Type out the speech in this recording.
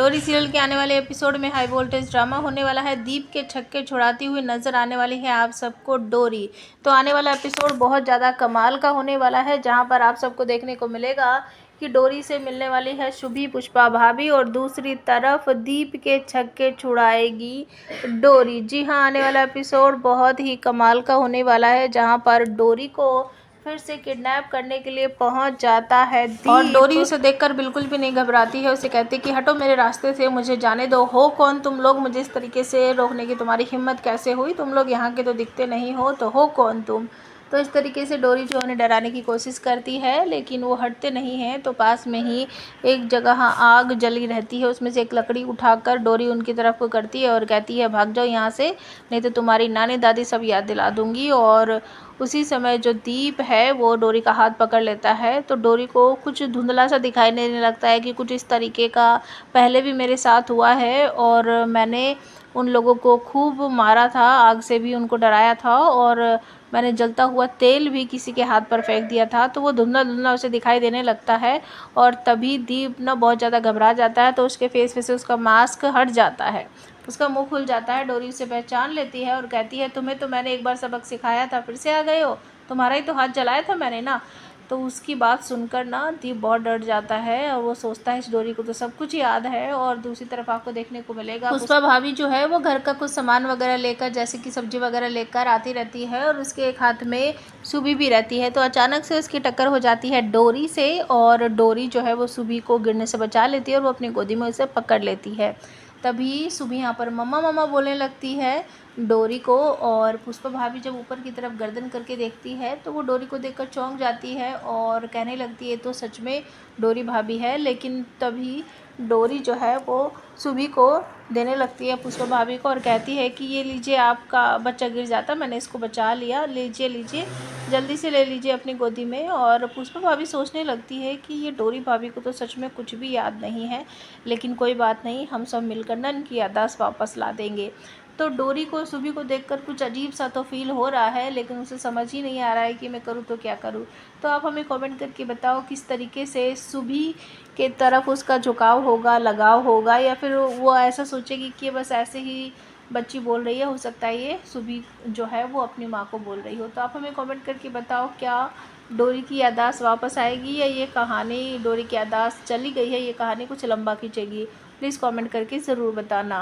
डोरी सीरियल के आने वाले एपिसोड में हाई वोल्टेज ड्रामा होने वाला है। दीप के छक्के छुड़ाती हुई नजर आने वाली है आप सबको डोरी। तो आने वाला एपिसोड बहुत ज़्यादा कमाल का होने वाला है, जहां पर आप सबको देखने को मिलेगा कि डोरी से मिलने वाली है शुभी पुष्पा भाभी और दूसरी तरफ दीप के छक्के छुड़ाएगी डोरी। जी हाँ, आने वाला एपिसोड बहुत ही कमाल का होने वाला है, जहां पर डोरी को फिर से किडनैप करने के लिए पहुंच जाता है दीप। और डोरी उसे देखकर बिल्कुल भी नहीं घबराती है। उसे कहती है कि हटो मेरे रास्ते से, मुझे जाने दो। हो कौन तुम लोग, मुझे इस तरीके से रोकने की तुम्हारी हिम्मत कैसे हुई? तुम लोग यहाँ के तो दिखते नहीं हो, तो हो कौन तुम? तो इस तरीके से डोरी जो उन्हें डराने की कोशिश करती है, लेकिन वो हटते नहीं हैं। तो पास में ही एक जगह आग जली रहती है, उसमें से एक लकड़ी उठाकर डोरी उनकी तरफ को करती है और कहती है भाग जाओ यहाँ से, नहीं तो तुम्हारी नानी दादी सब याद दिला दूंगी। और उसी समय जो दीप है वो डोरी का हाथ पकड़ लेता है। तो डोरी को कुछ धुंधला सा दिखाई देने लगता है कि कुछ इस तरीके का पहले भी मेरे साथ हुआ है और मैंने उन लोगों को खूब मारा था, आग से भी उनको डराया था और मैंने जलता हुआ तेल भी किसी के हाथ पर फेंक दिया था। तो वो धुंधला धुंधला उसे दिखाई देने लगता है और तभी दीप ना बहुत ज़्यादा घबरा जाता है। तो उसके फेस पे से उसका मास्क हट जाता है, उसका मुंह खुल जाता है। डोरी उसे पहचान लेती है और कहती है तुम्हें तो मैंने एक बार सबक सिखाया था, फिर से आ गए हो? तुम्हारा ही तो हाथ जलाया था मैंने ना। तो उसकी बात सुनकर ना दीप बहुत डर जाता है और वो सोचता है इस डोरी को तो सब कुछ याद है। और दूसरी तरफ आपको देखने को मिलेगा पुष्पा भाभी जो है वो घर का कुछ सामान वगैरह लेकर, जैसे कि सब्जी वगैरह लेकर आती रहती है और उसके एक हाथ में सुबी भी रहती है। तो अचानक से उसकी टक्कर हो जाती है डोरी से और डोरी जो है वो सुबी को गिरने से बचा लेती है और वो अपनी गोदी में उसे पकड़ लेती है। तभी सुबह यहाँ पर मम्मा मम्मा बोलने लगती है डोरी को और पुष्पा भाभी जब ऊपर की तरफ गर्दन करके देखती है तो वो डोरी को देखकर चौंक जाती है और कहने लगती है तो सच में डोरी भाभी है। लेकिन तभी डोरी जो है वो सुबह को देने लगती है पुष्पा भाभी को और कहती है कि ये लीजिए, आपका बच्चा गिर जाता, मैंने इसको बचा लिया, लीजिए लीजिए, जल्दी से ले लीजिए अपनी गोदी में। और पुष्पा भाभी सोचने लगती है कि ये डोरी भाभी को तो सच में कुछ भी याद नहीं है, लेकिन कोई बात नहीं, हम सब मिलकर ना इनकी याददाश्त वापस ला देंगे। तो डोरी को सुबह को देखकर कुछ अजीब सा तो फील हो रहा है, लेकिन उसे समझ ही नहीं आ रहा है कि मैं करूँ तो क्या करूँ। तो आप हमें कमेंट करके बताओ किस तरीके से सुबह के तरफ उसका झुकाव होगा, लगाव होगा, या फिर वो ऐसा सोचेगी कि बस ऐसे ही बच्ची बोल रही है, हो सकता है ये सुबह जो है वो अपनी माँ को बोल रही हो। तो आप हमें कमेंट करके बताओ क्या डोरी की याददाश्त वापस आएगी या ये कहानी डोरी की याददाश्त चली गई है, ये कहानी कुछ लंबा खींचेगी? प्लीज़ कमेंट करके ज़रूर बताना।